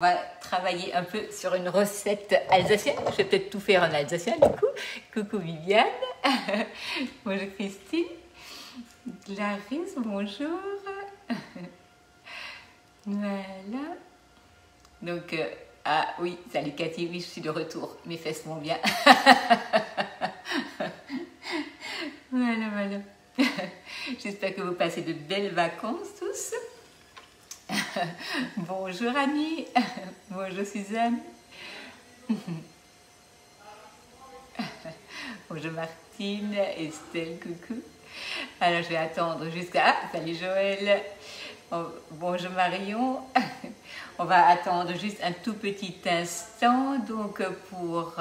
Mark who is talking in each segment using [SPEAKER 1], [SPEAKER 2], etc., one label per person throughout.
[SPEAKER 1] On va travailler un peu sur une recette alsacienne. Je vais peut-être tout faire en alsacien du coup. Coucou Viviane. Bonjour Christine. Clarisse, bonjour. Voilà. Donc, ah oui, salut Cathy, oui, je suis de retour. Mes fesses vont bien. Voilà. J'espère que vous passez de belles vacances tous. Bonjour Annie, bonjour Suzanne, bonjour Martine, Estelle, coucou. Alors je vais attendre jusqu'à... Ah, salut Joël, bonjour Marion. On va attendre juste un tout petit instant donc pour...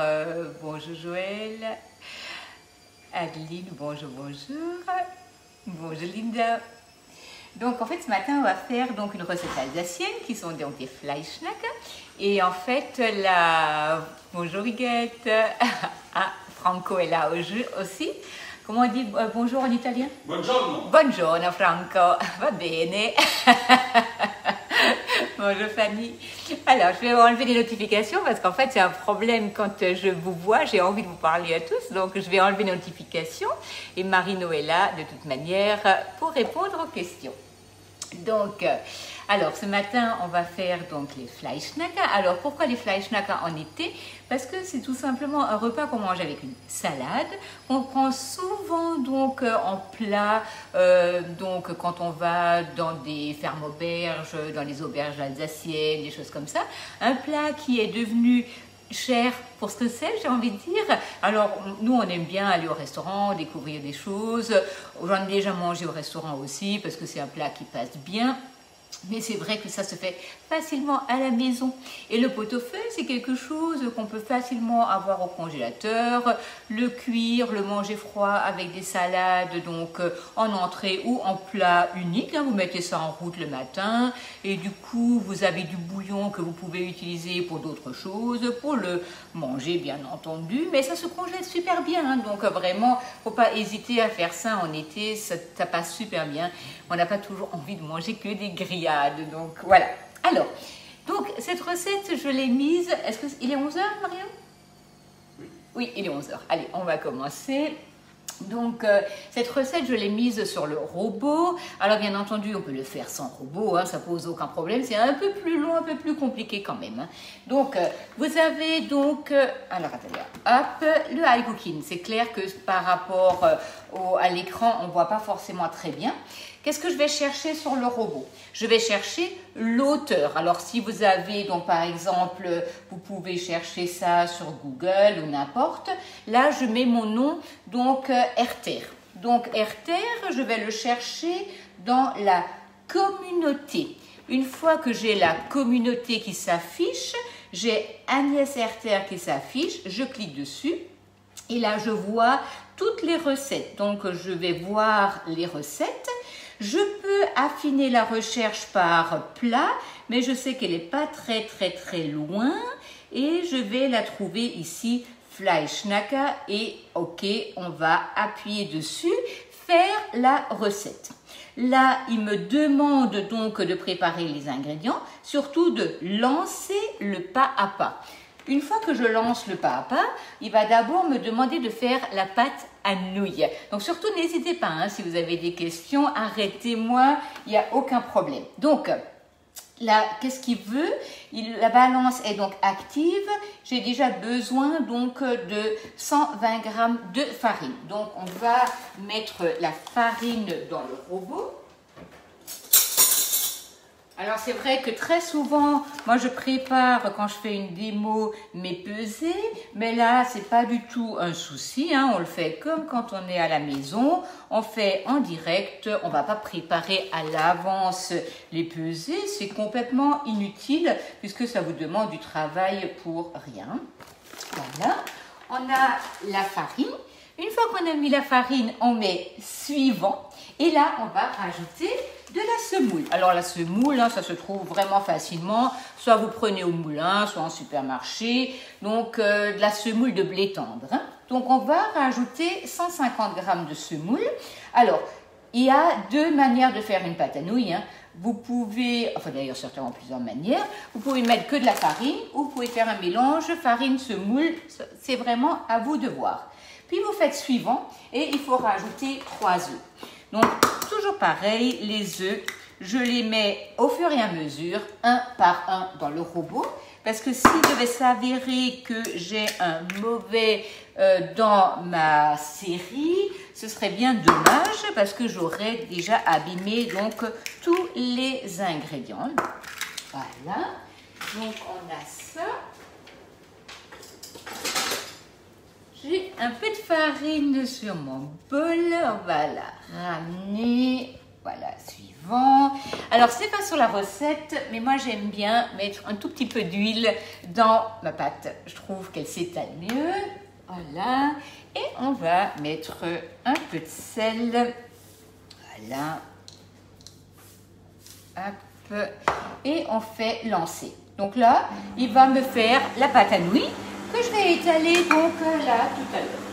[SPEAKER 1] bonjour Joël, Adeline, bonjour. Bonjour Linda. Donc en fait ce matin on va faire donc une recette alsacienne qui sont donc des Fleischknacker et en fait bonjour Huguette, ah Franco est là aussi. Comment on dit bonjour en italien?
[SPEAKER 2] Buongiorno.
[SPEAKER 1] Buongiorno Franco, va bene. Bonjour Fanny. Alors je vais enlever les notifications parce qu'en fait c'est un problème quand je vous vois, j'ai envie de vous parler à tous, donc je vais enlever les notifications et Marino est là de toute manière pour répondre aux questions. Donc, alors ce matin on va faire donc les Fleischknacker. Alors pourquoi les Fleischknacker en été? Parce que c'est tout simplement un repas qu'on mange avec une salade. On prend souvent donc en plat, donc quand on va dans des fermes auberges, dans les auberges alsaciennes, des choses comme ça. Un plat qui est devenu cher pour ce que c'est, j'ai envie de dire. Alors, nous, on aime bien aller au restaurant, découvrir des choses. J'en ai déjà mangé au restaurant aussi, parce que c'est un plat qui passe bien. Mais c'est vrai que ça se fait facilement à la maison. Et le pot-au-feu, c'est quelque chose qu'on peut facilement avoir au congélateur, le cuire, le manger froid avec des salades, donc en entrée ou en plat unique. Vous mettez ça en route le matin et du coup, vous avez du bouillon que vous pouvez utiliser pour d'autres choses, pour le manger bien entendu. Mais ça se congèle super bien, donc vraiment, faut pas hésiter à faire ça en été, ça passe super bien. On n'a pas toujours envie de manger que des grillades, donc voilà. Alors, donc cette recette, je l'ai mise, est-ce qu'il est 11h, Marion? Oui, il est 11h. Allez, on va commencer. Donc, cette recette, je l'ai mise sur le robot. Alors, bien entendu, on peut le faire sans robot, ça pose aucun problème. C'est un peu plus long, un peu plus compliqué quand même. Donc, vous avez donc, alors attendez, hop, le high cooking. C'est clair que par rapport à l'écran, on ne voit pas forcément très bien. Qu'est-ce que je vais chercher sur le robot? Je vais chercher l'auteur. Alors, si vous avez, donc par exemple, vous pouvez chercher ça sur Google ou n'importe. Là, je mets mon nom, donc Herter. Donc, Herter, je vais le chercher dans la communauté. Une fois que j'ai la communauté qui s'affiche, j'ai Agnès Herter qui s'affiche, je clique dessus. Et là, je vois toutes les recettes. Donc, je vais voir les recettes. Je peux affiner la recherche par plat, mais je sais qu'elle n'est pas très loin. Et je vais la trouver ici, Fleischknacker. Et ok, on va appuyer dessus, faire la recette. Là, il me demande donc de préparer les ingrédients, surtout de lancer le pas à pas. Une fois que je lance le pas à pas, il va d'abord me demander de faire la pâte à nouilles. Donc surtout, n'hésitez pas, si vous avez des questions, arrêtez-moi, il n'y a aucun problème. Donc, là, qu'est-ce qu'il veut? La balance est donc active. J'ai déjà besoin donc de 120 g de farine. Donc, on va mettre la farine dans le robot. Alors c'est vrai que très souvent, moi je prépare quand je fais une démo mes pesées, mais là c'est pas du tout un souci, on le fait comme quand on est à la maison, on fait en direct, on va pas préparer à l'avance les pesées, c'est complètement inutile puisque ça vous demande du travail pour rien. Voilà, on a la farine. Une fois qu'on a mis la farine, on met suivant et là on va rajouter de la semoule. Alors la semoule, ça se trouve vraiment facilement, soit vous prenez au moulin, soit en supermarché, donc de la semoule de blé tendre. Donc on va rajouter 150 g de semoule. Alors, il y a deux manières de faire une pâte à nouilles. vous pouvez, enfin d'ailleurs certainement plusieurs manières, vous pouvez mettre que de la farine ou vous pouvez faire un mélange farine-semoule, c'est vraiment à vous de voir. Puis vous faites suivant et il faut rajouter 3 œufs. Donc toujours pareil, les œufs, je les mets au fur et à mesure, un par un dans le robot. Parce que s'il devait s'avérer que j'ai un mauvais dans ma série, ce serait bien dommage parce que j'aurais déjà abîmé donc tous les ingrédients. Voilà, donc on a ça. J'ai un peu de farine sur mon bol, on va la ramener. Voilà, suivant. Alors, c'est pas sur la recette, mais moi j'aime bien mettre un tout petit peu d'huile dans ma pâte. Je trouve qu'elle s'étale mieux. Voilà. Et on va mettre un peu de sel. Voilà. Hop. Et on fait lancer. Donc là, il va me faire la pâte à nouilles que je vais étaler donc là tout à l'heure.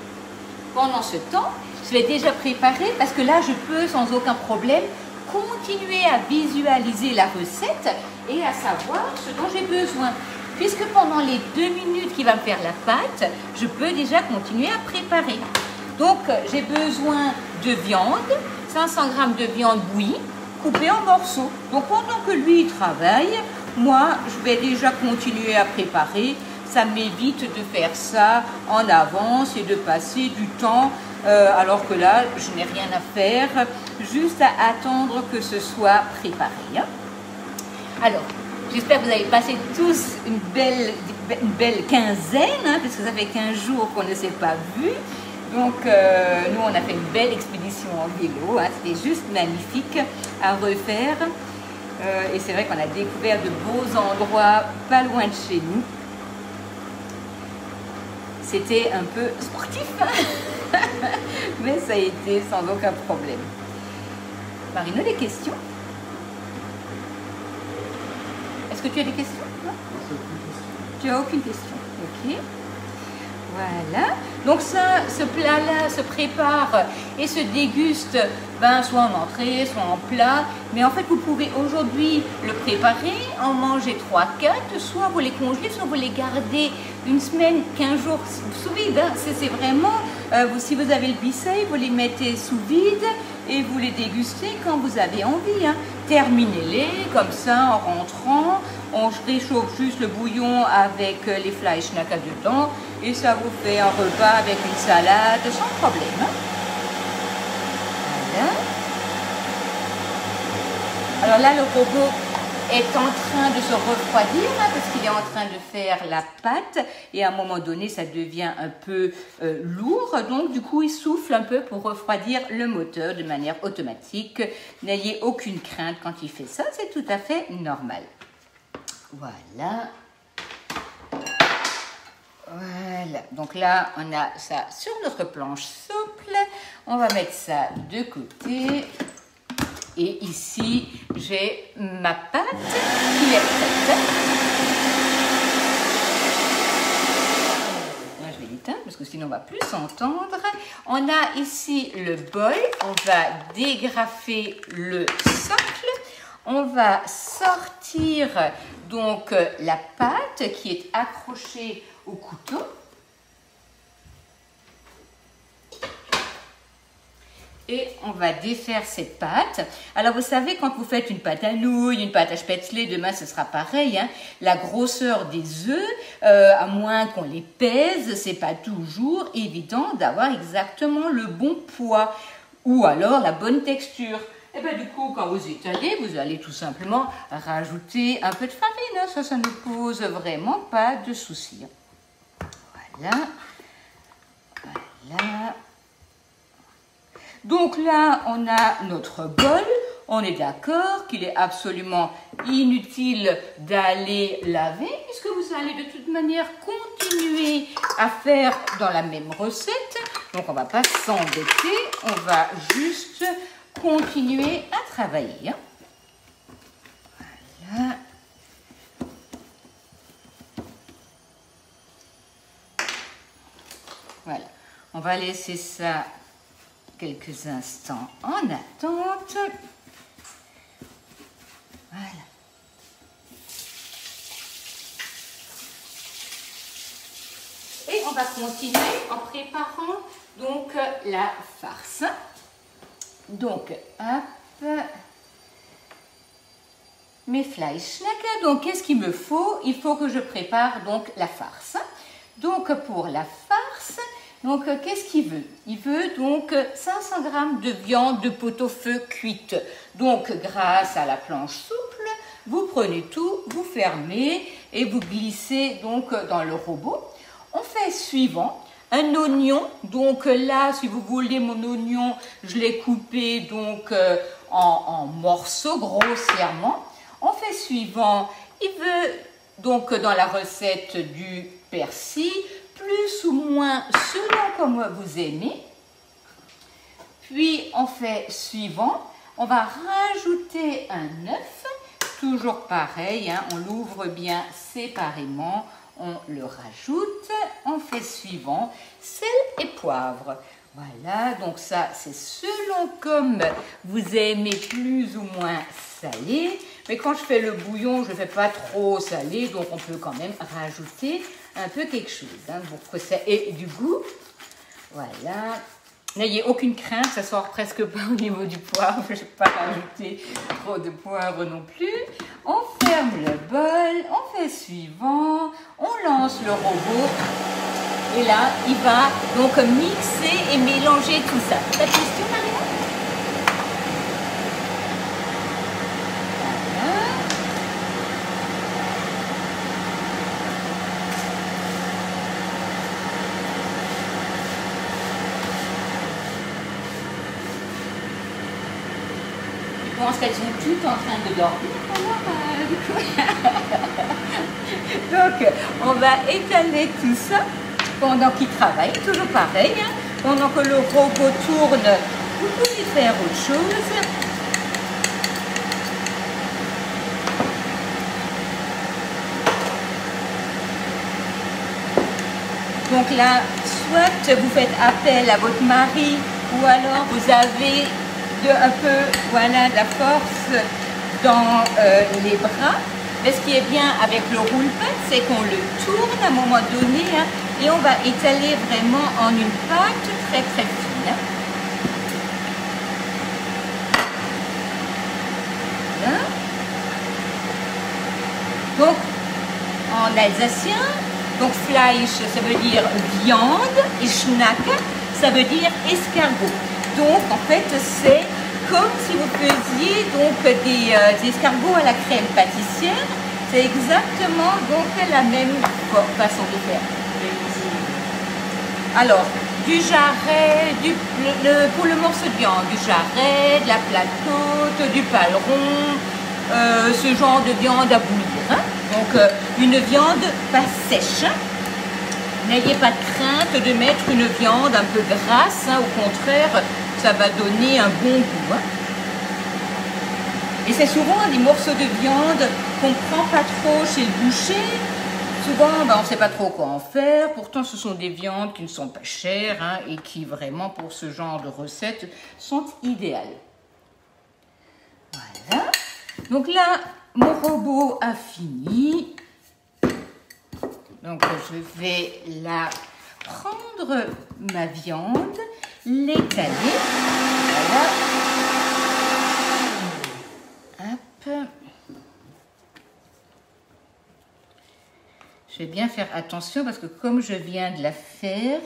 [SPEAKER 1] Pendant ce temps, je l'ai déjà préparé parce que là, je peux sans aucun problème continuer à visualiser la recette et à savoir ce dont j'ai besoin. Puisque pendant les 2 minutes qui va me faire la pâte, je peux déjà continuer à préparer. Donc, j'ai besoin de viande, 500 g de viande bouillie, coupée en morceaux. Donc, pendant que lui travaille, moi, je vais déjà continuer à préparer. Ça m'évite de faire ça en avance et de passer du temps alors que là, je n'ai rien à faire, juste à attendre que ce soit préparé. Hein. Alors, j'espère que vous avez passé tous une belle quinzaine, hein, parce que ça fait 15 jours qu'on ne s'est pas vu. Donc, nous, on a fait une belle expédition en vélo. Hein, c'était juste magnifique à refaire. Et c'est vrai qu'on a découvert de beaux endroits pas loin de chez nous. C'était un peu sportif, hein. Mais ça a été sans aucun problème. Marino, des questions? Est-ce que tu as des questions? Non? Tu n'as aucune question. Ok. Voilà. Donc ça, ce plat-là se prépare et se déguste soit en entrée, soit en plat. Mais en fait, vous pouvez aujourd'hui le préparer, en manger 3-4, soit vous les congelez, soit vous les gardez une semaine, 15 jours sous vide. Hein. C'est vraiment, si vous avez le bisseil, vous les mettez sous vide et vous les dégustez quand vous avez envie. Hein. Terminez-les comme ça en rentrant. On réchauffe juste le bouillon avec les Fleischknacker dedans et ça vous fait un repas avec une salade sans problème. Hein. Voilà. Alors là, le robot est en train de se refroidir hein, parce qu'il est en train de faire la pâte et à un moment donné, ça devient un peu lourd. Donc, du coup, il souffle un peu pour refroidir le moteur de manière automatique. N'ayez aucune crainte quand il fait ça, c'est tout à fait normal. Voilà. Voilà. Donc là, on a ça sur notre planche souple. On va mettre ça de côté. Et ici, j'ai ma pâte qui est prête. Là, je vais l'éteindre parce que sinon on ne va plus s'entendre. On a ici le bol. On va dégrafer le socle. On va sortir donc la pâte qui est accrochée au couteau. Et on va défaire cette pâte. Alors vous savez, quand vous faites une pâte à nouilles, une pâte à spätzle, demain ce sera pareil. Hein, la grosseur des œufs, à moins qu'on les pèse, c'est pas toujours évident d'avoir exactement le bon poids ou alors la bonne texture. Et bien du coup, quand vous étalez, vous allez tout simplement rajouter un peu de farine. Hein, ça ne pose vraiment pas de souci. Voilà. Voilà. Donc là, on a notre bol. On est d'accord qu'il est absolument inutile d'aller laver puisque vous allez de toute manière continuer à faire dans la même recette. Donc, on ne va pas s'embêter. On va juste continuer à travailler. Voilà. Voilà. On va laisser ça quelques instants en attente. va continuer en préparant donc la farce. Donc, hop, mes Fleischknäcke. Donc, qu'est-ce qu'il me faut? Il faut que je prépare donc la farce. Donc, pour la farce, donc qu'est-ce qu'il veut? Il veut donc 500 g de viande de pot-au-feu cuite. Donc, grâce à la planche souple, vous prenez tout, vous fermez et vous glissez donc dans le robot. On fait suivant. Un oignon, donc là, si vous voulez, mon oignon, je l'ai coupé donc en morceaux grossièrement. On fait suivant, il veut donc dans la recette du persil, plus ou moins selon comme vous aimez. Puis on fait suivant, on va rajouter un œuf, toujours pareil, hein, on l'ouvre bien séparément. On le rajoute, on fait suivant, sel et poivre. Voilà, donc ça c'est selon comme vous aimez plus ou moins salé. Mais quand je fais le bouillon, je ne fais pas trop salé, donc on peut quand même rajouter un peu quelque chose hein, pour que ça ait du goût. Voilà. N'ayez aucune crainte, ça sort presque pas au niveau du poivre. Je ne vais pas rajouter trop de poivre non plus. On ferme le bol, on fait suivant, on lance le robot. Et là, il va donc mixer et mélanger tout ça. Ta question, Maria? Je pense qu'elles sont toutes en train de dormir. Donc, on va étaler tout ça pendant qu'il travaille, toujours pareil. Hein. Pendant que le robot tourne, vous pouvez faire autre chose. Donc là, soit vous faites appel à votre mari, ou alors vous avez un peu voilà, de la force dans les bras. Mais ce qui est bien avec le roule-pâte, c'est qu'on le tourne à un moment donné hein, et on va étaler vraiment en une pâte très très fine. Voilà. Donc, en alsacien, donc Fleisch, ça veut dire viande, et Schnack, ça veut dire escargot. Donc, en fait, c'est comme si vous faisiez donc des escargots à la crème pâtissière. C'est exactement donc la même façon de faire. Alors, du jarret, pour le morceau de viande, du jarret, de la plate côte, du paleron, ce genre de viande à bouillir. Hein. Donc, une viande pas sèche. N'ayez pas de crainte de mettre une viande un peu grasse, hein, au contraire, ça va donner un bon goût. Hein. Et c'est souvent des morceaux de viande qu'on ne prend pas trop chez le boucher. Souvent, ben, on ne sait pas trop quoi en faire. Pourtant, ce sont des viandes qui ne sont pas chères hein, et qui, vraiment, pour ce genre de recettes, sont idéales. Voilà. Donc là, mon robot a fini. Donc, je vais la prendre, ma viande, l'étaler. Voilà. Hop. Je vais bien faire attention parce que comme je viens de la faire,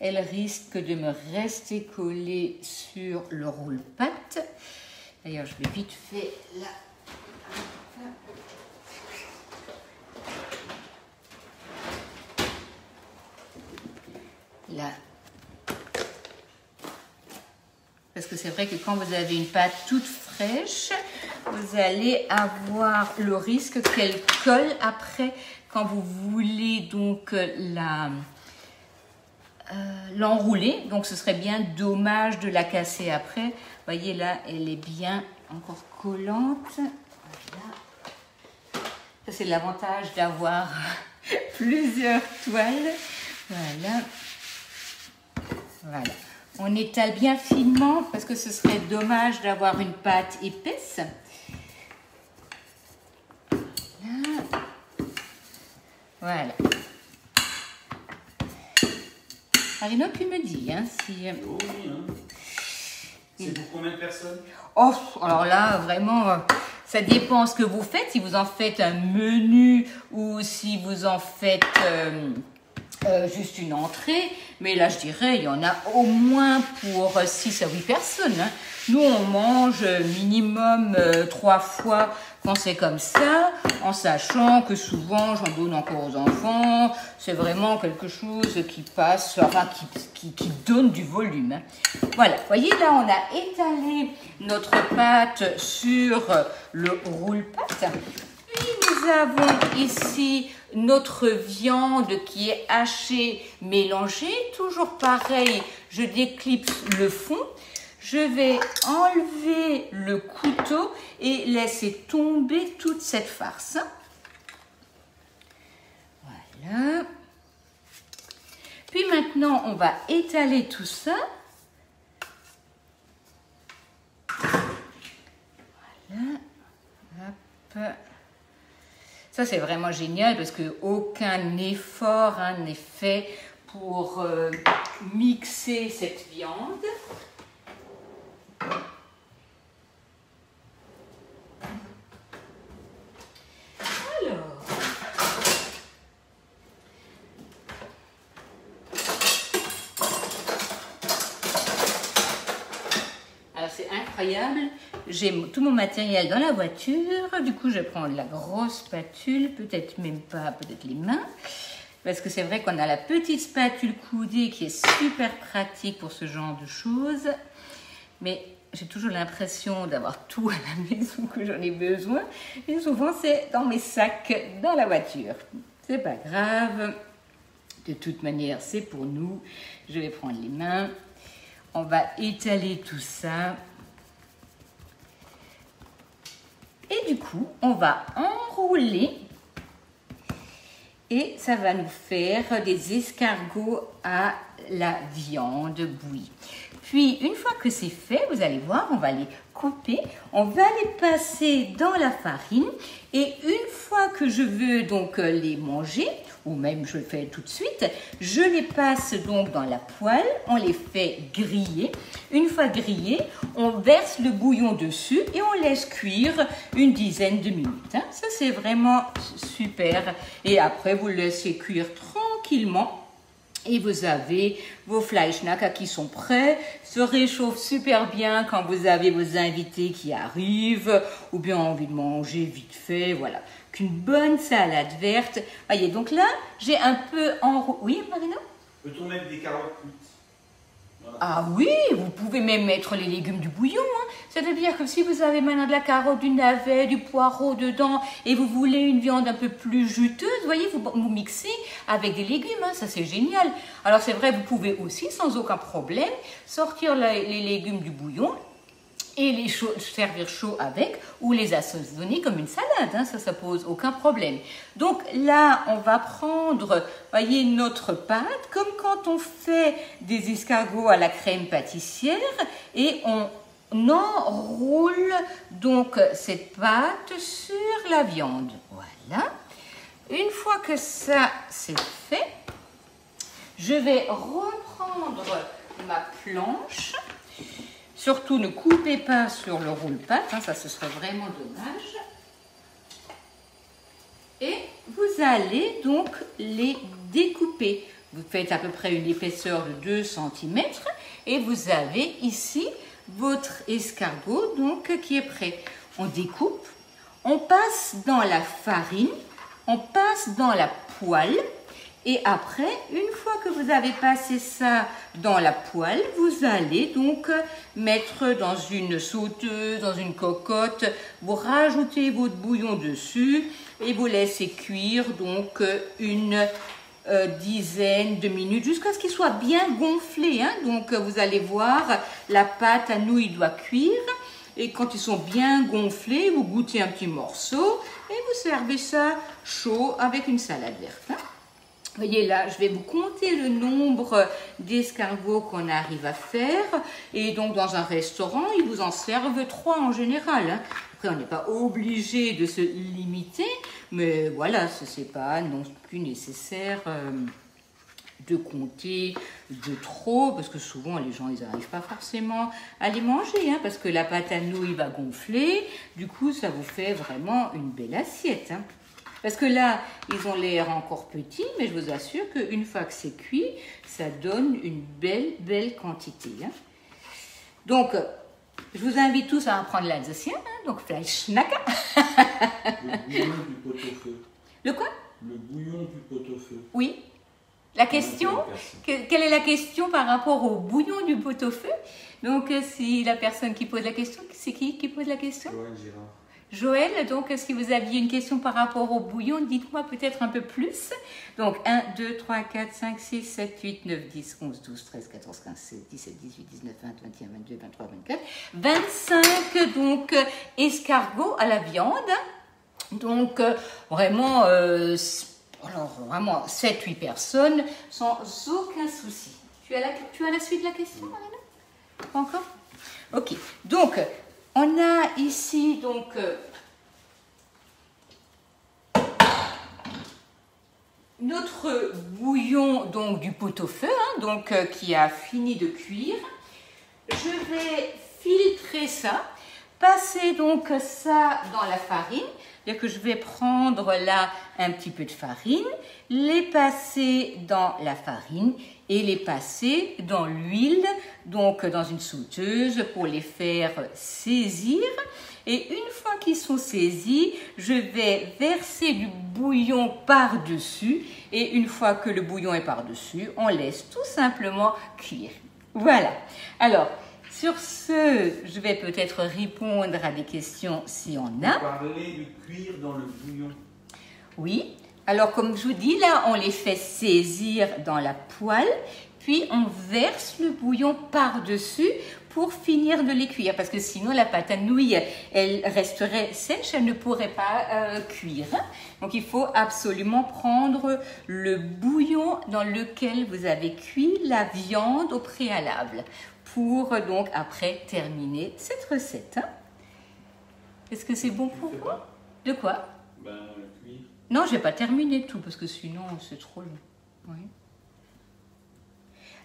[SPEAKER 1] elle risque de me rester collée sur le roule-pâte. D'ailleurs, je vais vite fait la... Là. Parce que c'est vrai que quand vous avez une pâte toute fraîche, vous allez avoir le risque qu'elle colle après quand vous voulez donc l'enrouler. Donc ce serait bien dommage de la casser après. Vous voyez là, elle est bien encore collante. Voilà. Ça c'est l'avantage d'avoir plusieurs toiles. Voilà. Voilà. On étale bien finement parce que ce serait dommage d'avoir une pâte épaisse. Voilà. Marino, tu me dis, hein, si...
[SPEAKER 2] Oh oui, hein. C'est pour combien de personnes?
[SPEAKER 1] Oh, alors là, vraiment, ça dépend ce que vous faites. Si vous en faites un menu ou si vous en faites juste une entrée. Mais là, je dirais, il y en a au moins pour 6 à 8 personnes. Hein. Nous, on mange minimum 3 fois quand c'est comme ça, en sachant que souvent, j'en donne encore aux enfants. C'est vraiment quelque chose qui passe, enfin, qui donne du volume. Hein. Voilà, vous voyez, là, on a étalé notre pâte sur le roule-pâte. Puis, nous avons ici notre viande qui est hachée, mélangée. Toujours pareil, je déclipse le fond. Je vais enlever le couteau et laisser tomber toute cette farce. Voilà. Puis maintenant, on va étaler tout ça. Voilà. Hop. Ça, c'est vraiment génial parce qu'aucun effort n'est fait pour mixer cette viande. Alors, c'est incroyable. J'ai tout mon matériel dans la voiture. Du coup, je prends la grosse spatule, peut-être même pas, peut-être les mains. Parce que c'est vrai qu'on a la petite spatule coudée qui est super pratique pour ce genre de choses. Mais j'ai toujours l'impression d'avoir tout à la maison que j'en ai besoin. Et souvent, c'est dans mes sacs dans la voiture. C'est pas grave. De toute manière, c'est pour nous. Je vais prendre les mains. On va étaler tout ça. Et du coup, on va enrouler. Et ça va nous faire des escargots à la viande bouillie. Puis, une fois que c'est fait, vous allez voir, on va les couper. On va les passer dans la farine. Et une fois que je veux donc les manger, ou même je le fais tout de suite, je les passe donc dans la poêle. On les fait griller. Une fois grillés, on verse le bouillon dessus et on laisse cuire une dizaine de minutes. Hein. Ça, c'est vraiment super. Et après, vous le laissez cuire tranquillement. Et vous avez vos Fleischnacker qui sont prêts, se réchauffent super bien quand vous avez vos invités qui arrivent ou bien envie de manger vite fait, voilà. Qu'une bonne salade verte. Voyez, donc là, j'ai un peu enroulé. Oui, Marina?
[SPEAKER 2] Peut-on mettre des carottes cuites? Voilà.
[SPEAKER 1] Ah oui, vous pouvez même mettre les légumes du bouillon. Hein. C'est-à-dire que si vous avez maintenant de la carotte, du navet, du poireau dedans et vous voulez une viande un peu plus juteuse, voyez, vous mixez avec des légumes. Hein, ça, c'est génial. Alors, c'est vrai, vous pouvez aussi, sans aucun problème, sortir les légumes du bouillon et les servir chaud avec ou les assaisonner comme une salade. Hein, ça pose aucun problème. Donc là, on va prendre, voyez, notre pâte, comme quand on fait des escargots à la crème pâtissière et on enroule donc cette pâte sur la viande. Voilà. Une fois que ça c'est fait, je vais reprendre ma planche. Surtout, ne coupez pas sur le roule-pâte, hein, ça ce serait vraiment dommage. Et vous allez donc les découper. Vous faites à peu près une épaisseur de 2 cm et vous avez ici votre escargot donc, qui est prêt. On découpe, on passe dans la farine, on passe dans la poêle. Et après, une fois que vous avez passé ça dans la poêle, vous allez donc mettre dans une sauteuse, dans une cocotte, vous rajoutez votre bouillon dessus et vous laissez cuire donc une dizaine de minutes jusqu'à ce qu'il soit bien gonflé. Hein. Donc vous allez voir, la pâte à nouilles doit cuire. Et quand ils sont bien gonflés, vous goûtez un petit morceau et vous servez ça chaud avec une salade verte. Hein. Vous voyez là, je vais vous compter le nombre d'escargots qu'on arrive à faire. Et donc, dans un restaurant, ils vous en servent 3 en général. Hein. Après, on n'est pas obligé de se limiter. Mais voilà, ce n'est pas non plus nécessaire de compter de trop, parce que souvent les gens ils n'arrivent pas forcément à les manger, hein, parce que la pâte à nouilles va gonfler, du coup ça vous fait vraiment une belle assiette. Hein. Parce que là, ils ont l'air encore petits, mais je vous assure qu'une fois que c'est cuit, ça donne une belle quantité. Hein. Donc, je vous invite tous à apprendre l'alsacien, hein, donc Fleischknacker.
[SPEAKER 2] Le bouillon du pot-au-feu.
[SPEAKER 1] Le quoi?
[SPEAKER 2] Le bouillon du pot-au-feu.
[SPEAKER 1] Oui. La question, quelle est la question par rapport au bouillon du pot-au-feu? Donc, si la personne qui pose la question, c'est qui pose la question?
[SPEAKER 2] Joël Girard.
[SPEAKER 1] Joël, donc si vous aviez une question par rapport au bouillon, dites-moi peut-être un peu plus. Donc 1, 2, 3, 4, 5, 6, 7, 8, 9, 10, 11, 12, 13, 14, 15, 16, 17, 18, 19, 20, 21, 22, 23, 24, 25, donc escargots à la viande. Donc vraiment, vraiment 7-8 personnes sans aucun souci. Tu as la suite de la question, Marina? Pas encore? Ok, donc on a ici donc notre bouillon donc du pot-au-feu, hein, donc qui a fini de cuire. Je vais filtrer ça, passer donc ça dans la farine. C'est-à-dire que je vais prendre là un petit peu de farine, les passer dans la farine et les passer dans l'huile, donc dans une sauteuse pour les faire saisir. Et une fois qu'ils sont saisis, je vais verser du bouillon par-dessus. Et une fois que le bouillon est par-dessus, on laisse tout simplement cuire. Voilà. Alors, sur ce, je vais peut-être répondre à des questions si on a.
[SPEAKER 2] Vous parlez de cuire dans le bouillon.
[SPEAKER 1] Oui. Alors, comme je vous dis, là, on les fait saisir dans la poêle, puis on verse le bouillon par-dessus pour finir de les cuire. Parce que sinon, la pâte à nouilles, elle resterait sèche, elle ne pourrait pas cuire. Donc, il faut absolument prendre le bouillon dans lequel vous avez cuit la viande au préalable pour donc après terminer cette recette. Hein. Est-ce que c'est bon pour vous? De quoi?
[SPEAKER 2] Ben, cuire.
[SPEAKER 1] Non, je vais pas terminer tout parce que sinon c'est trop long. Oui.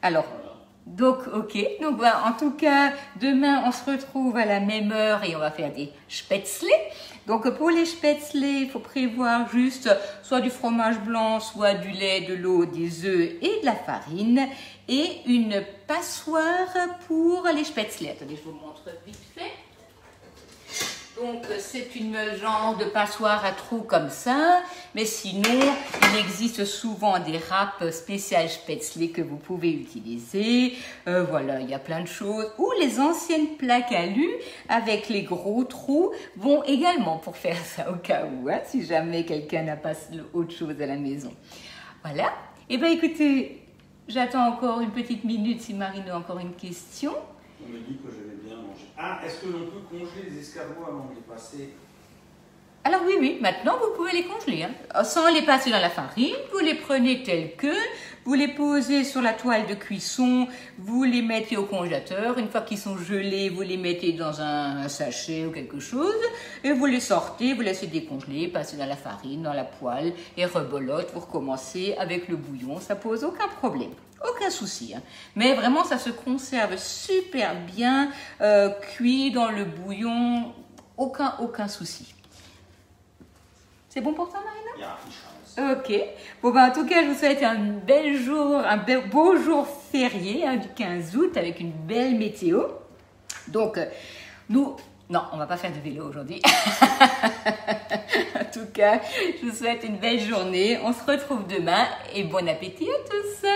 [SPEAKER 1] Alors, donc ok. Donc ben, en tout cas, demain on se retrouve à la même heure et on va faire des spätzle. Donc pour les spätzle, il faut prévoir juste soit du fromage blanc, soit du lait, de l'eau, des œufs et de la farine et une passoire pour les spätzle. Attendez, je vous montre vite fait. Donc c'est une genre de passoire à trous comme ça, mais sinon il existe souvent des râpes spéciales spätzle que vous pouvez utiliser. Voilà, il y a plein de choses. Ou les anciennes plaques alu avec les gros trous vont également pour faire ça au cas où, hein, si jamais quelqu'un n'a pas autre chose à la maison. Voilà. Et bien écoutez, j'attends encore une petite minute si Marine a encore une question.
[SPEAKER 2] On me dit que je vais bien manger. Ah, est-ce que l'on peut congeler les escargots avant de les passer?
[SPEAKER 1] Alors oui, maintenant vous pouvez les congeler. Hein. Sans les passer dans la farine, vous les prenez tels que, vous les posez sur la toile de cuisson, vous les mettez au congélateur. Une fois qu'ils sont gelés, vous les mettez dans un sachet ou quelque chose et vous les sortez, vous laissez décongeler, passer dans la farine, dans la poêle et rebolote. Vous recommencez avec le bouillon, ça pose aucun problème. Aucun souci, hein. Mais vraiment ça se conserve super bien cuit dans le bouillon, aucun souci. C'est bon pour toi, Marina? Ok. Bon, ben, en tout cas, je vous souhaite un bel jour, beau jour férié, hein, du 15 août avec une belle météo. Donc, non, on va pas faire de vélo aujourd'hui. En tout cas, je vous souhaite une belle journée. On se retrouve demain et bon appétit à tous.